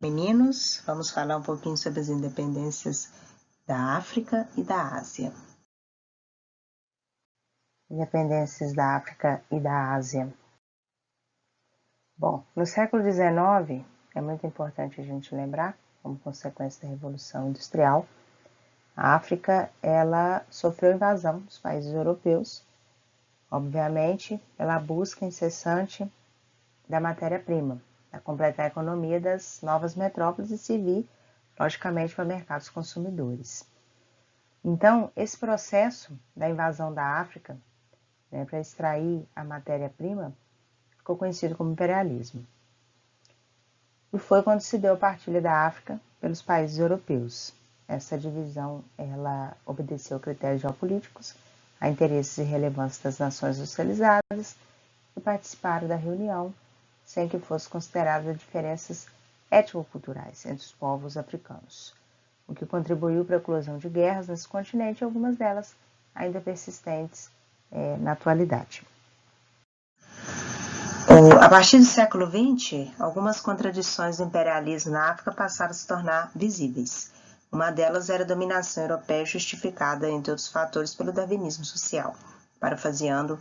Meninos, vamos falar um pouquinho sobre as independências da África e da Ásia. Independências da África e da Ásia. Bom, no século XIX, é muito importante a gente lembrar, como consequência da Revolução Industrial, a África ela sofreu invasão dos países europeus, obviamente pela busca incessante da matéria-prima, para completar a economia das novas metrópoles e servir, logicamente, para mercados consumidores. Então, esse processo da invasão da África, para extrair a matéria-prima, ficou conhecido como imperialismo. E foi quando se deu a partilha da África pelos países europeus. Essa divisão ela obedeceu a critérios geopolíticos, a interesses e relevância das nações industrializadas que participaram da reunião, sem que fossem consideradas diferenças étnico-culturais entre os povos africanos, o que contribuiu para a eclosão de guerras nesse continente, algumas delas ainda persistentes na atualidade. A partir do século XX, algumas contradições do imperialismo na África passaram a se tornar visíveis. Uma delas era a dominação europeia justificada, entre outros fatores, pelo darwinismo social, parafraseando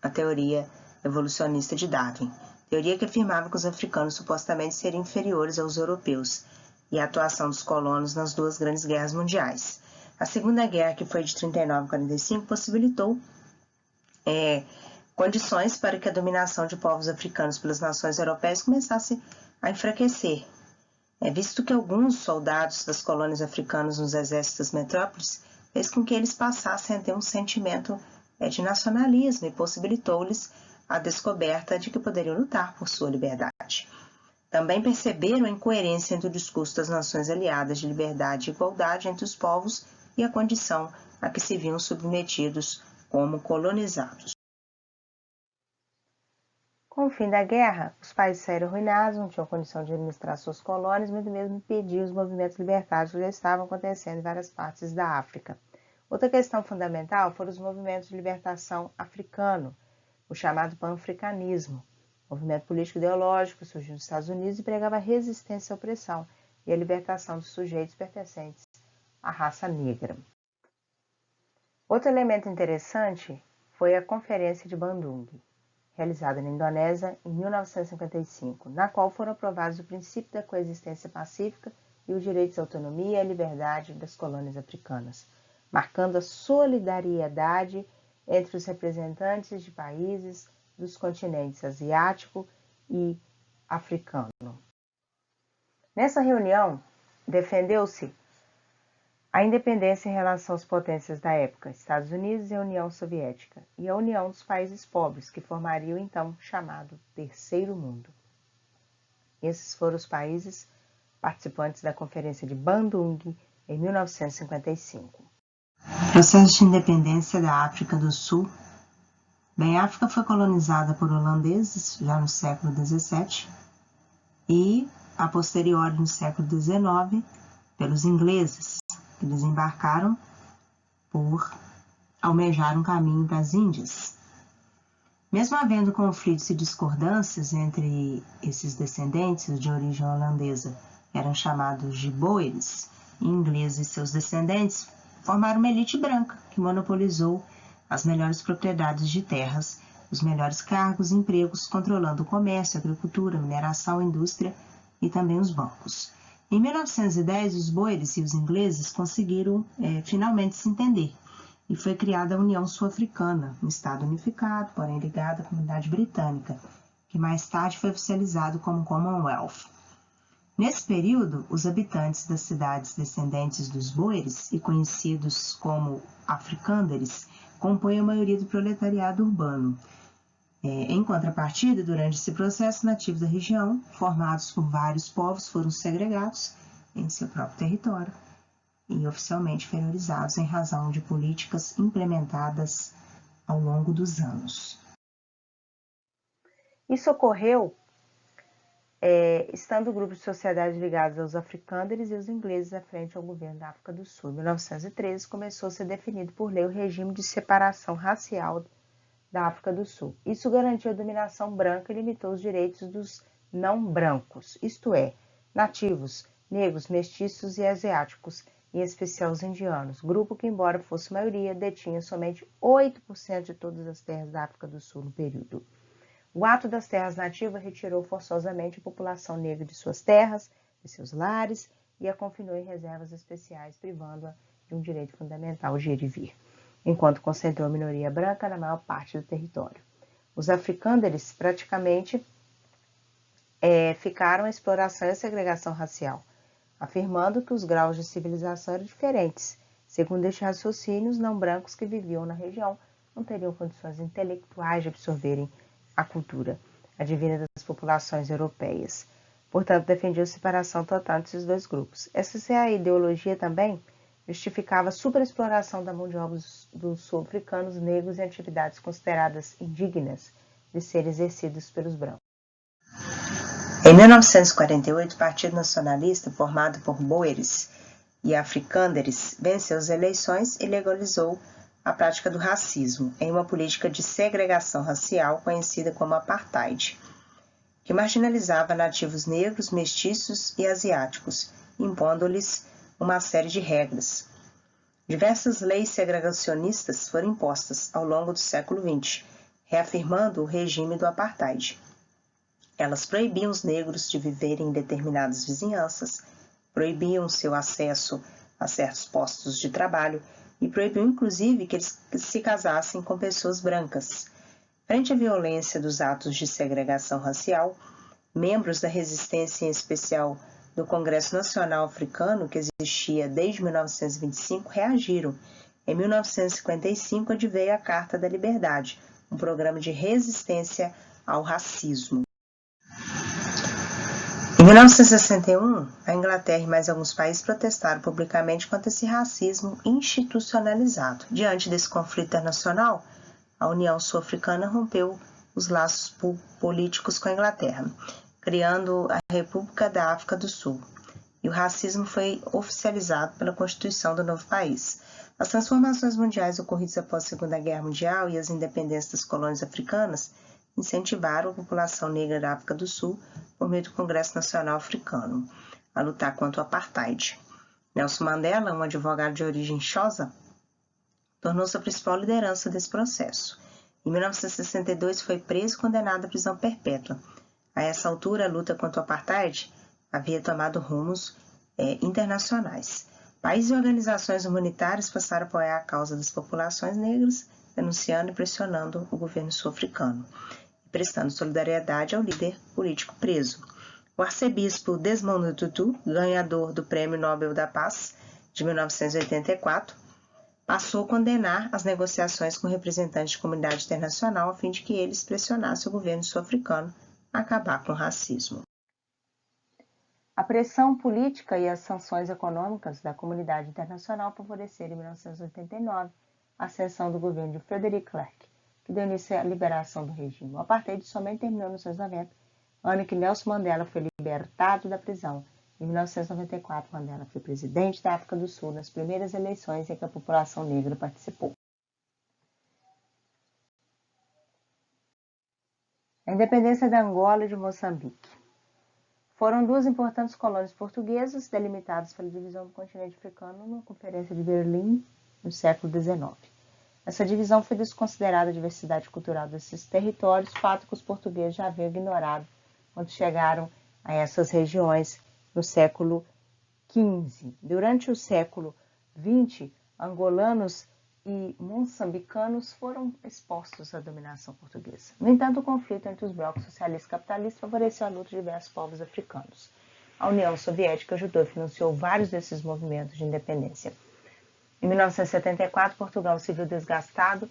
a teoria evolucionista de Darwin, teoria que afirmava que os africanos supostamente seriam inferiores aos europeus, e a atuação dos colonos nas duas grandes guerras mundiais. A Segunda Guerra, que foi de 39 a 45, possibilitou condições para que a dominação de povos africanos pelas nações europeias começasse a enfraquecer, visto que alguns soldados das colônias africanas nos exércitos das metrópoles fez com que eles passassem a ter um sentimento de nacionalismo e possibilitou-lhes a descoberta de que poderiam lutar por sua liberdade. Também perceberam a incoerência entre o discurso das nações aliadas de liberdade e igualdade entre os povos e a condição a que se viam submetidos como colonizados. Com o fim da guerra, os países saíram arruinados, não tinham condição de administrar suas colônias, mas mesmo impedir os movimentos libertários que já estavam acontecendo em várias partes da África. Outra questão fundamental foram os movimentos de libertação africano, o chamado pan-africanismo, movimento político ideológico surgiu nos Estados Unidos e pregava a resistência à opressão e a libertação dos sujeitos pertencentes à raça negra. Outro elemento interessante foi a Conferência de Bandung, realizada na Indonésia em 1955, na qual foram aprovados o princípio da coexistência pacífica e os direitos à autonomia e à liberdade das colônias africanas, marcando a solidariedade entre os representantes de países dos continentes asiático e africano. Nessa reunião, defendeu-se a independência em relação às potências da época, Estados Unidos e a União Soviética, e a união dos países pobres, que formariam então o chamado Terceiro Mundo. Esses foram os países participantes da Conferência de Bandung em 1955. Processo de independência da África do Sul. Bem, a África foi colonizada por holandeses já no século XVII e, a posteriori, no século XIX, pelos ingleses, que desembarcaram por almejar um caminho para as Índias. Mesmo havendo conflitos e discordâncias entre esses descendentes de origem holandesa, eram chamados de boeres, ingleses e seus descendentes formaram uma elite branca que monopolizou as melhores propriedades de terras, os melhores cargos e empregos, controlando o comércio, a agricultura, a mineração, a indústria e também os bancos. Em 1910, os boeres e os ingleses conseguiram finalmente se entender e foi criada a União Sul-Africana, um estado unificado, porém ligado à comunidade britânica, que mais tarde foi oficializado como Commonwealth. Nesse período, os habitantes das cidades descendentes dos boeres e conhecidos como africânderes compõem a maioria do proletariado urbano. Em contrapartida, durante esse processo, nativos da região, formados por vários povos, foram segregados em seu próprio território e oficialmente inferiorizados em razão de políticas implementadas ao longo dos anos. Isso ocorreu estando o grupo de sociedades ligados aos africânderes e os ingleses à frente ao governo da África do Sul. Em 1913, começou a ser definido por lei o regime de separação racial da África do Sul. Isso garantiu a dominação branca e limitou os direitos dos não brancos, isto é, Nativos, negros, mestiços e asiáticos, em especial os indianos, grupo que, embora fosse maioria, detinha somente 8% de todas as terras da África do Sul no período. O ato das terras nativas retirou forçosamente a população negra de suas terras, de seus lares, e a confinou em reservas especiais, privando-a de um direito fundamental de ir e vir, enquanto concentrou a minoria branca na maior parte do território. Os africânderes praticamente ficaram a exploração e a segregação racial, afirmando que os graus de civilização eram diferentes. Segundo este raciocínio, os não brancos que viviam na região não teriam condições intelectuais de absorverem a cultura advinda das populações europeias. Portanto, defendia a separação total entre esses dois grupos. Essa ideologia também justificava a superexploração da mão de obra dos sul-africanos negros em atividades consideradas indignas de serem exercidas pelos brancos. Em 1948, o Partido Nacionalista, formado por boeres e africânderes, venceu as eleições e legalizou a prática do racismo em uma política de segregação racial conhecida como apartheid, que marginalizava nativos negros, mestiços e asiáticos, impondo-lhes uma série de regras. Diversas leis segregacionistas foram impostas ao longo do século XX, reafirmando o regime do apartheid. Elas proibiam os negros de viverem em determinadas vizinhanças, proibiam seu acesso a certos postos de trabalho e proibiam inclusive que eles se casassem com pessoas brancas. Frente à violência dos atos de segregação racial, membros da resistência, em especial do Congresso Nacional Africano, que existia desde 1925, reagiram. Em 1955, adveio a Carta da Liberdade, um programa de resistência ao racismo. Em 1961, a Inglaterra e mais alguns países protestaram publicamente contra esse racismo institucionalizado. Diante desse conflito internacional, a União Sul-Africana rompeu os laços políticos com a Inglaterra, criando a República da África do Sul. E o racismo foi oficializado pela Constituição do novo país. As transformações mundiais ocorridas após a Segunda Guerra Mundial e as independências das colônias africanas incentivaram a população negra da África do Sul, por meio do Congresso Nacional Africano, a lutar contra o apartheid. Nelson Mandela, um advogado de origem Xhosa, tornou-se a principal liderança desse processo. Em 1962, foi preso e condenado à prisão perpétua. A essa altura, a luta contra o apartheid havia tomado rumos internacionais. Países e organizações humanitárias passaram a apoiar a causa das populações negras, denunciando e pressionando o governo sul-africano, e prestando solidariedade ao líder político preso. O arcebispo Desmond Tutu, ganhador do Prêmio Nobel da Paz de 1984, passou a condenar as negociações com representantes de comunidade internacional a fim de que eles pressionassem o governo sul-africano a acabar com o racismo. A pressão política e as sanções econômicas da comunidade internacional favoreceram em 1989 a ascensão do governo de Frederick Clark, que deu início à liberação do regime. O apartheid somente terminou em 1990, ano em que Nelson Mandela foi libertado da prisão. Em 1994, Mandela foi presidente da África do Sul nas primeiras eleições em que a população negra participou. A independência da Angola e de Moçambique. Foram duas importantes colônias portuguesas delimitadas pela divisão do continente africano na Conferência de Berlim no século XIX. Essa divisão foi desconsiderada a diversidade cultural desses territórios, fato que os portugueses já haviam ignorado quando chegaram a essas regiões no século XV. Durante o século XX, angolanos e moçambicanos foram expostos à dominação portuguesa. No entanto, o conflito entre os blocos socialistas e capitalistas favoreceu a luta de diversos povos africanos. A União Soviética ajudou e financiou vários desses movimentos de independência. Em 1974, Portugal se viu desgastado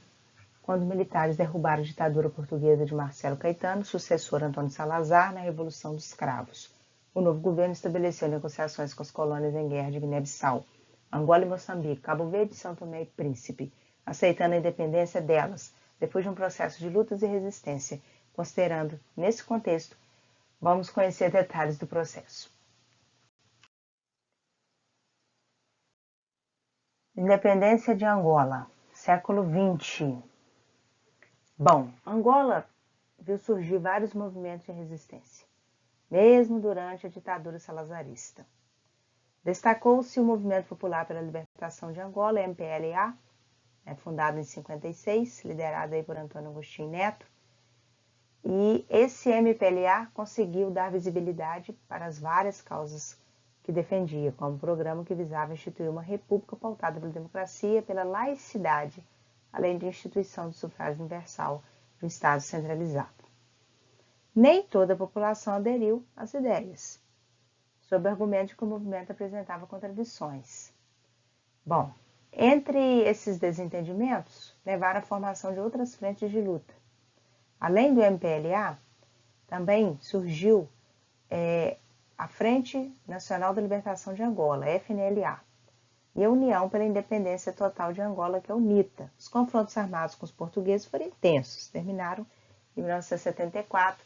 quando militares derrubaram a ditadura portuguesa de Marcelo Caetano, sucessor Antônio Salazar, na Revolução dos Cravos. O novo governo estabeleceu negociações com as colônias em guerra de Guiné-Bissau, Angola e Moçambique, Cabo Verde e São Tomé e Príncipe, aceitando a independência delas, depois de um processo de lutas e resistência. Considerando, nesse contexto, vamos conhecer detalhes do processo. Independência de Angola, século XX. Bom, Angola viu surgir vários movimentos de resistência. mesmo durante a ditadura salazarista. Destacou-se o Movimento Popular pela Libertação de Angola, MPLA, fundado em 56, liderado aí por Antônio Agostinho Neto. E esse MPLA conseguiu dar visibilidade para as várias causas que defendia, como o programa que visava instituir uma república pautada pela democracia, pela laicidade, além de instituição do sufrágio universal do Estado centralizado. Nem toda a população aderiu às ideias, sob o argumento de que o movimento apresentava contradições. Bom, entre esses desentendimentos, levaram à formação de outras frentes de luta. Além do MPLA, também surgiu a Frente Nacional da Libertação de Angola, FNLA, e a União pela Independência Total de Angola, que é a UNITA. Os confrontos armados com os portugueses foram intensos, terminaram em 1974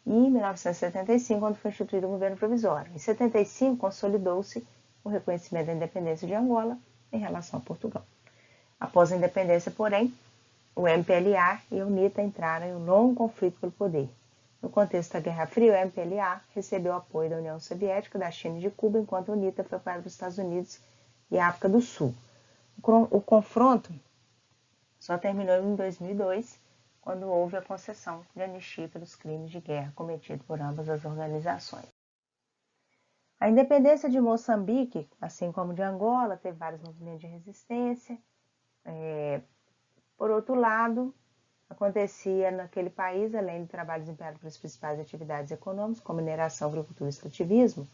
e em 1975, quando foi instituído o governo provisório. Em 75, consolidou-se o reconhecimento da independência de Angola em relação a Portugal. Após a independência, porém, o MPLA e a UNITA entraram em um longo conflito pelo poder. No contexto da Guerra Fria, o MPLA recebeu apoio da União Soviética, da China e de Cuba, enquanto a UNITA foi apoiada pelos Estados Unidos e a África do Sul. O confronto só terminou em 2002, quando houve a concessão de anistia pelos crimes de guerra cometidos por ambas as organizações. A independência de Moçambique, assim como de Angola, teve vários movimentos de resistência. Por outro lado, acontecia naquele país, além de trabalho desempenhado pelas principais atividades econômicas, como mineração, agricultura e extrativismo,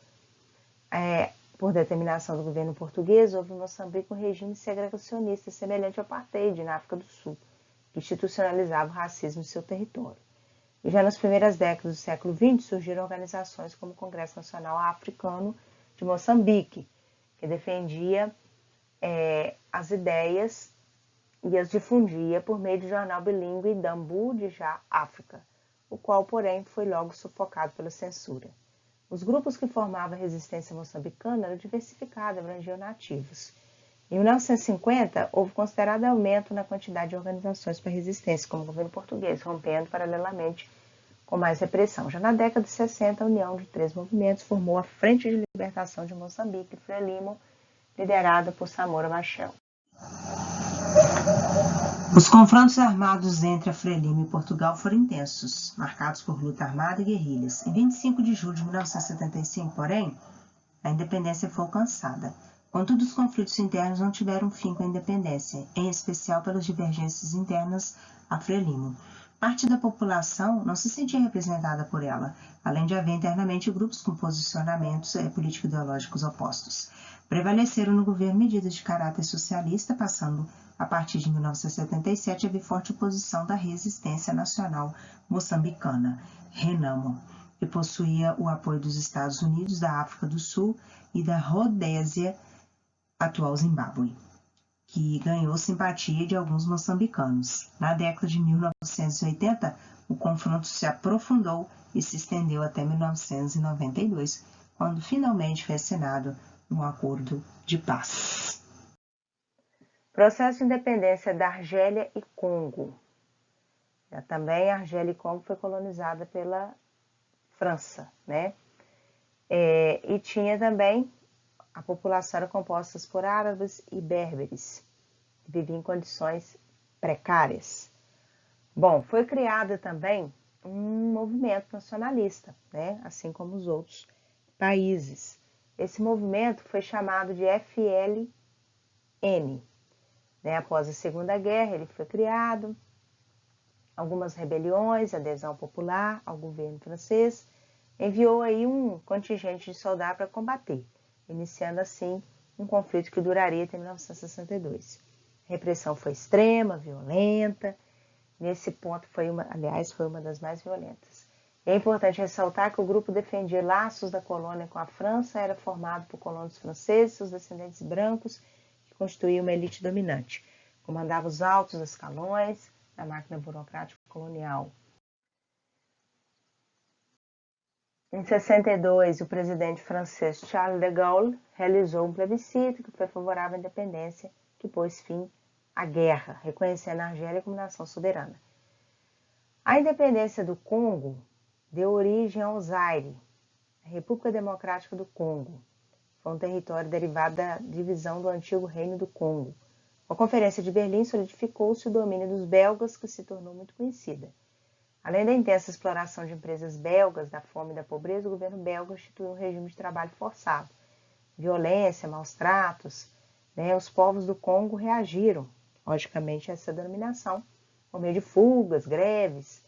por determinação do governo português, houve em Moçambique um regime segregacionista semelhante ao apartheid na África do Sul, que institucionalizava o racismo em seu território. E já nas primeiras décadas do século XX surgiram organizações como o Congresso Nacional Africano de Moçambique, que defendia as ideias e as difundia por meio do jornal bilíngue Dambu de Já África, o qual, porém, foi logo sufocado pela censura. Os grupos que formavam a resistência moçambicana eram diversificados, abrangiam nativos. Em 1950, houve considerado aumento na quantidade de organizações para resistência, como o governo português, rompendo paralelamente com mais repressão. Já na década de 60, a união de 3 movimentos formou a Frente de Libertação de Moçambique, Frelimo, liderada por Samora Machel. Os confrontos armados entre a Frelimo e Portugal foram intensos, marcados por luta armada e guerrilhas. Em 25 de julho de 1975, porém, a independência foi alcançada. Contudo, os conflitos internos não tiveram fim com a independência, em especial pelas divergências internas à Frelimo. Parte da população não se sentia representada por ela, além de haver internamente grupos com posicionamentos político-ideológicos opostos. Prevaleceram no governo medidas de caráter socialista, passando, a partir de 1977, a haver forte oposição da Resistência Nacional Moçambicana, RENAMO, que possuía o apoio dos Estados Unidos, da África do Sul e da Rodésia, atual Zimbábue, que ganhou simpatia de alguns moçambicanos. Na década de 1980, o confronto se aprofundou e se estendeu até 1992, quando finalmente foi assinado um acordo de paz. Processo de independência da Argélia e Congo. Também a Argélia e Congo foi colonizada pela França, né? E tinha também, a população era composta por árabes e berberes, que viviam em condições precárias. Bom, foi criado também um movimento nacionalista, né? Assim como os outros países. Esse movimento foi chamado de FLN. Após a Segunda Guerra, ele foi criado, algumas rebeliões, adesão popular ao governo francês, enviou aí um contingente de soldados para combater, iniciando assim um conflito que duraria até 1962. A repressão foi extrema, violenta, nesse ponto foi uma das mais violentas. É importante ressaltar que o grupo defendia laços da colônia com a França, era formado por colonos franceses, seus descendentes brancos, constituía uma elite dominante, comandava os altos escalões da máquina burocrática colonial. Em 62, o presidente francês Charles de Gaulle realizou um plebiscito que foi favorável à independência, que pôs fim à guerra, reconhecendo a Argélia como nação soberana. A independência do Congo deu origem ao Zaire, A República Democrática do Congo foi um território derivado da divisão do antigo Reino do Congo. Com a Conferência de Berlim, solidificou-se o domínio dos belgas, que se tornou muito conhecida. Além da intensa exploração de empresas belgas, da fome e da pobreza, o governo belga instituiu um regime de trabalho forçado. Violência, maus tratos, os povos do Congo reagiram, logicamente, a essa dominação, por meio de fugas, greves.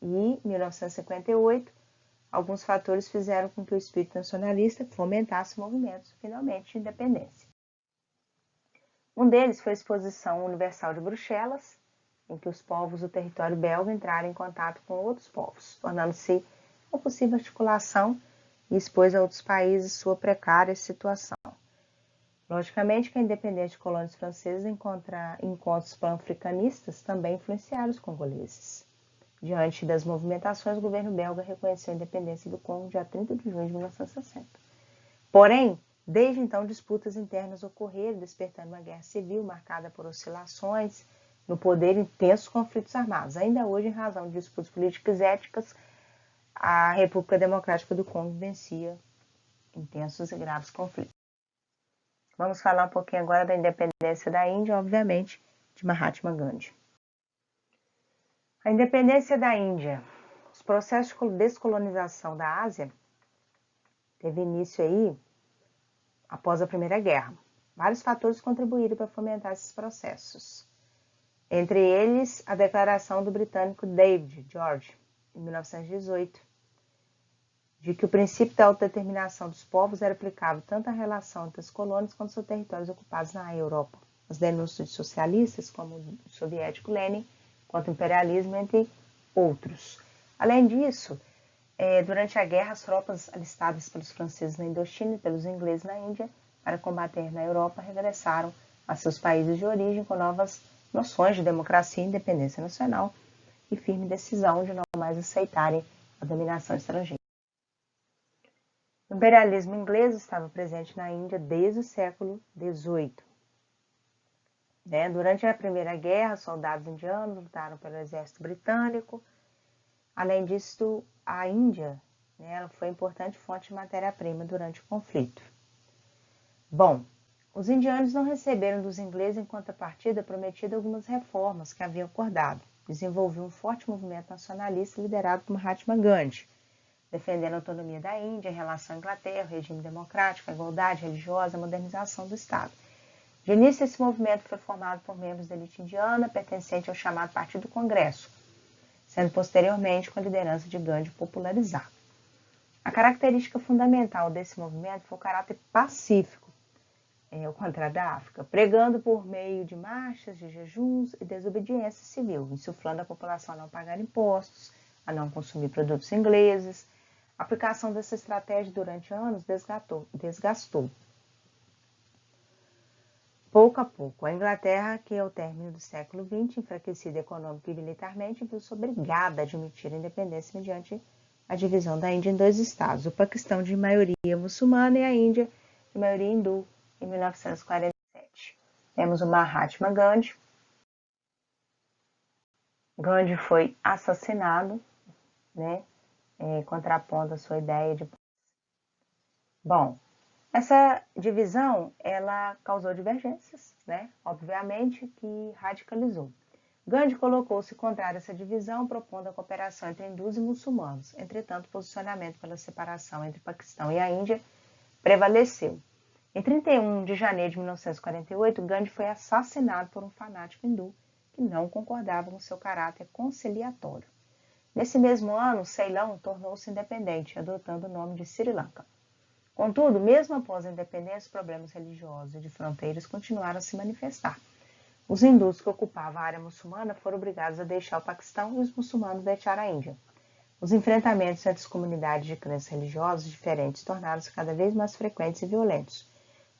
E, em 1958, alguns fatores fizeram com que o espírito nacionalista fomentasse movimentos, finalmente, de independência. Um deles foi a Exposição Universal de Bruxelas, em que os povos do território belga entraram em contato com outros povos, tornando-se uma possível articulação e expôs a outros países sua precária situação. Logicamente que a independência de colônias francesas encontros pan-africanistas também influenciaram os congoleses. Diante das movimentações, o governo belga reconheceu a independência do Congo dia 30 de junho de 1960. Porém, desde então, disputas internas ocorreram, despertando uma guerra civil marcada por oscilações no poder e intensos conflitos armados. Ainda hoje, em razão de disputas políticas e éticas, a República Democrática do Congo vencia intensos e graves conflitos. Vamos falar um pouquinho agora da independência da Índia, obviamente, de Mahatma Gandhi. A independência da Índia. Os processos de descolonização da Ásia teve início aí após a Primeira Guerra. Vários fatores contribuíram para fomentar esses processos. Entre eles, a declaração do britânico David George, em 1918, de que o princípio da autodeterminação dos povos era aplicável tanto à relação entre as colônias quanto seus territórios ocupados na Europa. As denúncias de socialistas, como o soviético Lenin, quanto ao imperialismo, entre outros. Além disso, durante a guerra, as tropas alistadas pelos franceses na Indochina e pelos ingleses na Índia para combater na Europa regressaram a seus países de origem com novas noções de democracia e independência nacional e firme decisão de não mais aceitarem a dominação estrangeira. O imperialismo inglês estava presente na Índia desde o século XVIII. Durante a Primeira Guerra, soldados indianos lutaram pelo exército britânico. Além disso, a Índia ela foi importante fonte de matéria-prima durante o conflito. Bom, os indianos não receberam dos ingleses em contrapartida prometida algumas reformas que haviam acordado. Desenvolveu um forte movimento nacionalista liderado por Mahatma Gandhi, defendendo a autonomia da Índia em relação à Inglaterra, o regime democrático, a igualdade religiosa, a modernização do Estado. De início, esse movimento foi formado por membros da elite indiana, pertencente ao chamado Partido Congresso, sendo posteriormente com a liderança de Gandhi popularizado. A característica fundamental desse movimento foi o caráter pacífico, ao contrário da África, pregando por meio de marchas, de jejuns e desobediência civil, insuflando a população a não pagar impostos, a não consumir produtos ingleses. A aplicação dessa estratégia durante anos desgastou. Pouco a pouco, a Inglaterra, que ao término do século XX, enfraquecida econômica e militarmente, viu-se obrigada a admitir a independência mediante a divisão da Índia em dois estados, o Paquistão de maioria muçulmana e a Índia de maioria hindu, em 1947. Temos o Mahatma Gandhi. Gandhi foi assassinado, contrapondo a sua ideia de paz. Bom, essa divisão, ela causou divergências, obviamente, que radicalizou. Gandhi colocou-se contrário a essa divisão, propondo a cooperação entre hindus e muçulmanos. Entretanto, o posicionamento pela separação entre o Paquistão e a Índia prevaleceu. Em 31 de janeiro de 1948, Gandhi foi assassinado por um fanático hindu que não concordava com seu caráter conciliatório. Nesse mesmo ano, Ceilão tornou-se independente, adotando o nome de Sri Lanka. Contudo, mesmo após a independência, os problemas religiosos e de fronteiras continuaram a se manifestar. Os hindus que ocupavam a área muçulmana foram obrigados a deixar o Paquistão e os muçulmanos deixaram a Índia. Os enfrentamentos entre as comunidades de crenças religiosas diferentes tornaram-se cada vez mais frequentes e violentos,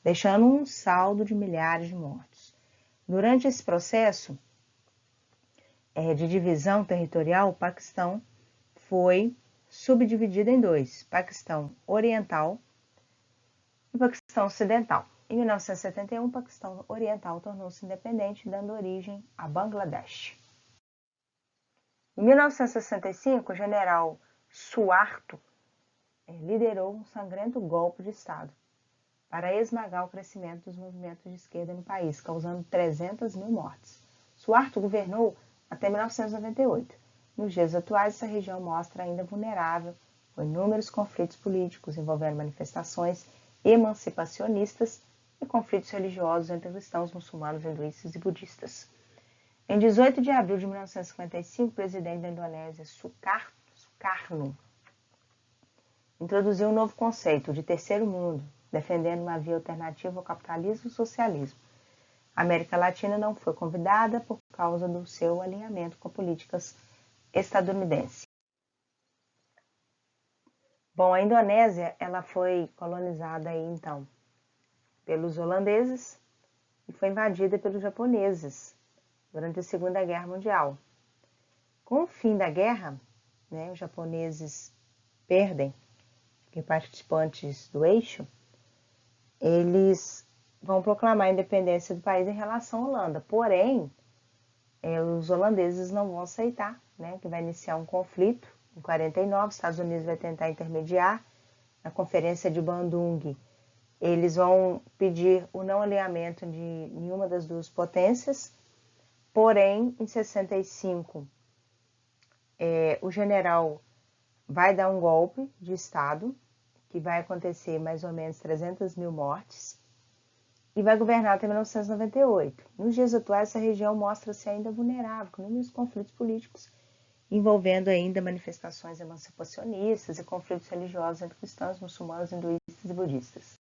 deixando um saldo de milhares de mortos. Durante esse processo de divisão territorial, o Paquistão foi subdividido em dois, Paquistão Oriental e Paquistão Ocidental. Em 1971, o Paquistão Oriental tornou-se independente, dando origem a Bangladesh. Em 1965, o general Suharto liderou um sangrento golpe de Estado para esmagar o crescimento dos movimentos de esquerda no país, causando 300 mil mortes. Suharto governou até 1998. Nos dias atuais, essa região mostra ainda vulnerável com inúmeros conflitos políticos envolvendo manifestações emancipacionistas e conflitos religiosos entre cristãos, muçulmanos, hinduístas e budistas. Em 18 de abril de 1955, o presidente da Indonésia, Sukarno, introduziu um novo conceito de terceiro mundo, defendendo uma via alternativa ao capitalismo e socialismo. A América Latina não foi convidada por causa do seu alinhamento com políticas estadunidenses. Bom, a Indonésia ela foi colonizada aí, então pelos holandeses e foi invadida pelos japoneses durante a Segunda Guerra Mundial. Com o fim da guerra, os japoneses perdem, que participantes do eixo, eles vão proclamar a independência do país em relação à Holanda. Porém, os holandeses não vão aceitar, que vai iniciar um conflito. Em 49, os Estados Unidos vai tentar intermediar. Na Conferência de Bandung, eles vão pedir o não alinhamento de nenhuma das duas potências. Porém, em 65, o general vai dar um golpe de Estado, que vai acontecer mais ou menos 300 mil mortes, e vai governar até 1998. Nos dias atuais, essa região mostra-se ainda vulnerável, com inúmeros conflitos políticos, envolvendo ainda manifestações emancipacionistas e conflitos religiosos entre cristãos, muçulmanos, hinduístas e budistas.